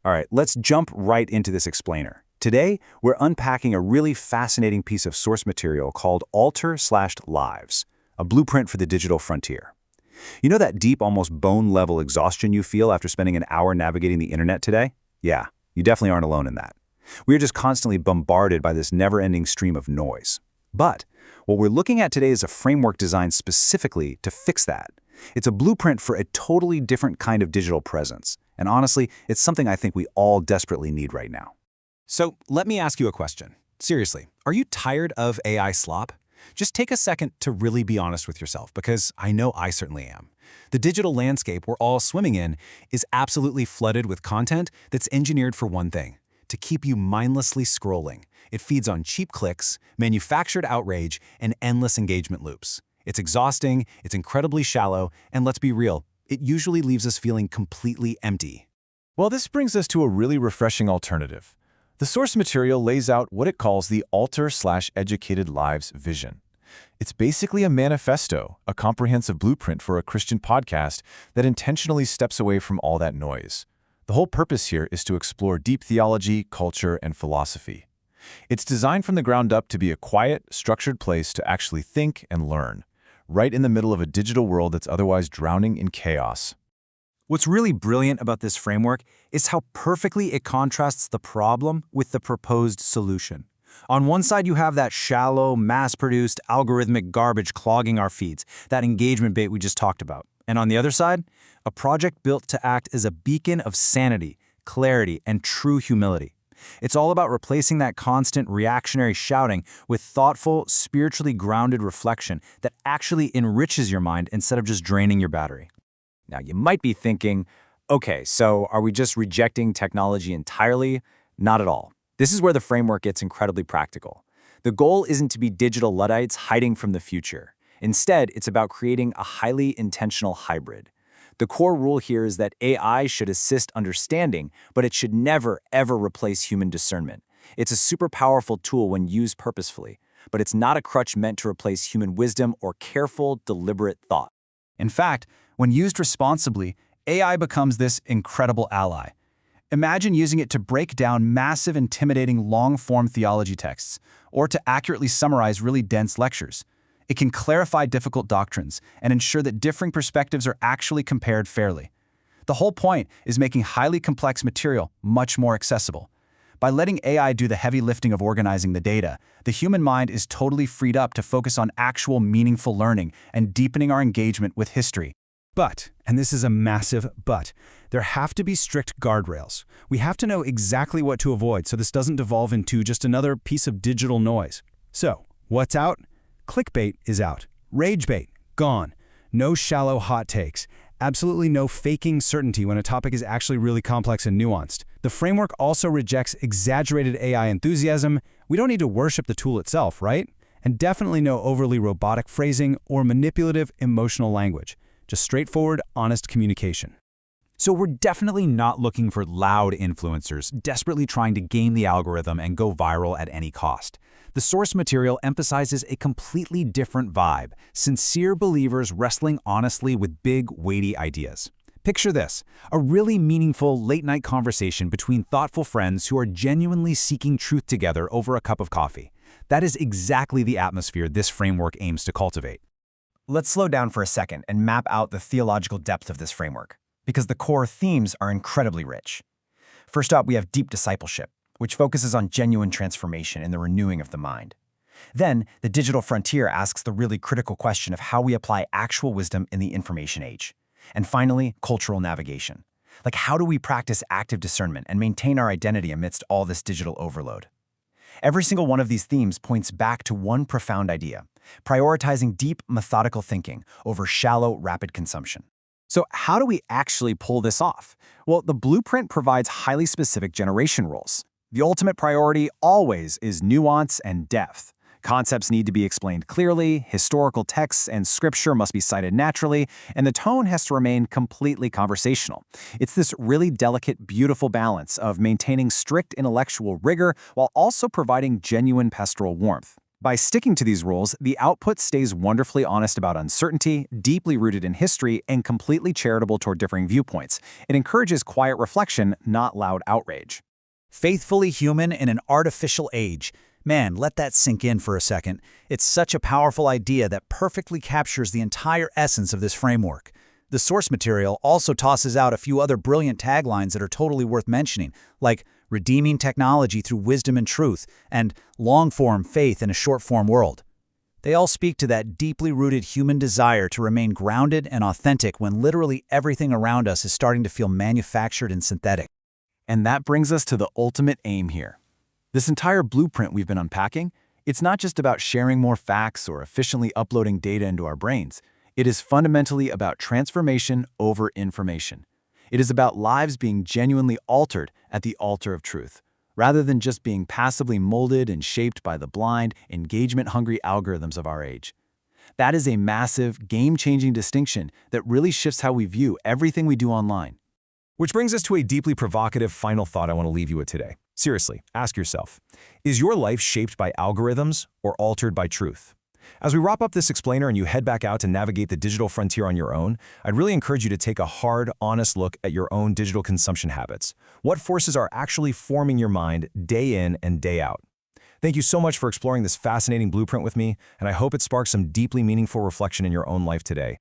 All right, let's jump right into this explainer. Today, we're unpacking a really fascinating piece of source material called Alter/Lives, a blueprint for the digital frontier. You know that deep, almost bone-level exhaustion you feel after spending an hour navigating the internet today? Yeah, you definitely aren't alone in that. We are just constantly bombarded by this never-ending stream of noise. But what we're looking at today is a framework designed specifically to fix that. It's a blueprint for a totally different kind of digital presence. And honestly, it's something I think we all desperately need right now. So let me ask you a question. Seriously, are you tired of AI slop? Just take a second to really be honest with yourself, because I know I certainly am. The digital landscape we're all swimming in is absolutely flooded with content that's engineered for one thing: to keep you mindlessly scrolling. It feeds on cheap clicks, manufactured outrage, and endless engagement loops. It's exhausting, it's incredibly shallow, and let's be real, it usually leaves us feeling completely empty. Well, this brings us to a really refreshing alternative. The source material lays out what it calls the Alter/Educated Lives vision. It's basically a manifesto, a comprehensive blueprint for a Christian podcast that intentionally steps away from all that noise. The whole purpose here is to explore deep theology, culture, and philosophy. It's designed from the ground up to be a quiet, structured place to actually think and learn, right in the middle of a digital world that's otherwise drowning in chaos. What's really brilliant about this framework is how perfectly it contrasts the problem with the proposed solution. On one side, you have that shallow, mass-produced, algorithmic garbage clogging our feeds, that engagement bait we just talked about. And on the other side, a project built to act as a beacon of sanity, clarity, and true humility. It's all about replacing that constant reactionary shouting with thoughtful, spiritually grounded reflection that actually enriches your mind instead of just draining your battery. Now, you might be thinking, okay, so are we just rejecting technology entirely? Not at all. This is where the framework gets incredibly practical. The goal isn't to be digital Luddites hiding from the future. Instead, it's about creating a highly intentional hybrid. The core rule here is that AI should assist understanding, but it should never, ever replace human discernment. It's a super powerful tool when used purposefully, but it's not a crutch meant to replace human wisdom or careful, deliberate thought. In fact, when used responsibly, AI becomes this incredible ally. Imagine using it to break down massive, intimidating, long-form theology texts, or to accurately summarize really dense lectures. It can clarify difficult doctrines and ensure that differing perspectives are actually compared fairly. The whole point is making highly complex material much more accessible. By letting AI do the heavy lifting of organizing the data, the human mind is totally freed up to focus on actual meaningful learning and deepening our engagement with history. But, and this is a massive but, there have to be strict guardrails. We have to know exactly what to avoid so this doesn't devolve into just another piece of digital noise. So, what's out? Clickbait is out. Ragebait, gone. No shallow hot takes. Absolutely no faking certainty when a topic is actually really complex and nuanced. The framework also rejects exaggerated AI enthusiasm. We don't need to worship the tool itself, right? And definitely no overly robotic phrasing or manipulative emotional language. Just straightforward, honest communication. So we're definitely not looking for loud influencers desperately trying to game the algorithm and go viral at any cost. The source material emphasizes a completely different vibe, sincere believers wrestling honestly with big, weighty ideas. Picture this, a really meaningful late-night conversation between thoughtful friends who are genuinely seeking truth together over a cup of coffee. That is exactly the atmosphere this framework aims to cultivate. Let's slow down for a second and map out the theological depth of this framework, because the core themes are incredibly rich. First up, we have deep discipleship, which focuses on genuine transformation and the renewing of the mind. Then, the digital frontier asks the really critical question of how we apply actual wisdom in the information age. And finally, cultural navigation. Like, how do we practice active discernment and maintain our identity amidst all this digital overload? Every single one of these themes points back to one profound idea: prioritizing deep, methodical thinking over shallow, rapid consumption. So how do we actually pull this off? Well, the blueprint provides highly specific generation roles. The ultimate priority always is nuance and depth. Concepts need to be explained clearly, historical texts and scripture must be cited naturally, and the tone has to remain completely conversational. It's this really delicate, beautiful balance of maintaining strict intellectual rigor while also providing genuine pastoral warmth. By sticking to these rules, the output stays wonderfully honest about uncertainty, deeply rooted in history, and completely charitable toward differing viewpoints. It encourages quiet reflection, not loud outrage. Faithfully human in an artificial age. Man, let that sink in for a second. It's such a powerful idea that perfectly captures the entire essence of this framework. The source material also tosses out a few other brilliant taglines that are totally worth mentioning, like redeeming technology through wisdom and truth, and long-form faith in a short-form world. They all speak to that deeply rooted human desire to remain grounded and authentic when literally everything around us is starting to feel manufactured and synthetic. And that brings us to the ultimate aim here. This entire blueprint we've been unpacking, it's not just about sharing more facts or efficiently uploading data into our brains. It is fundamentally about transformation over information. It is about lives being genuinely altered at the altar of truth, rather than just being passively molded and shaped by the blind, engagement-hungry algorithms of our age. That is a massive, game-changing distinction that really shifts how we view everything we do online. Which brings us to a deeply provocative final thought I want to leave you with today. Seriously, ask yourself, is your life shaped by algorithms or altered by truth? As we wrap up this explainer and you head back out to navigate the digital frontier on your own, I'd really encourage you to take a hard, honest look at your own digital consumption habits. What forces are actually forming your mind day in and day out? Thank you so much for exploring this fascinating blueprint with me, and I hope it sparks some deeply meaningful reflection in your own life today.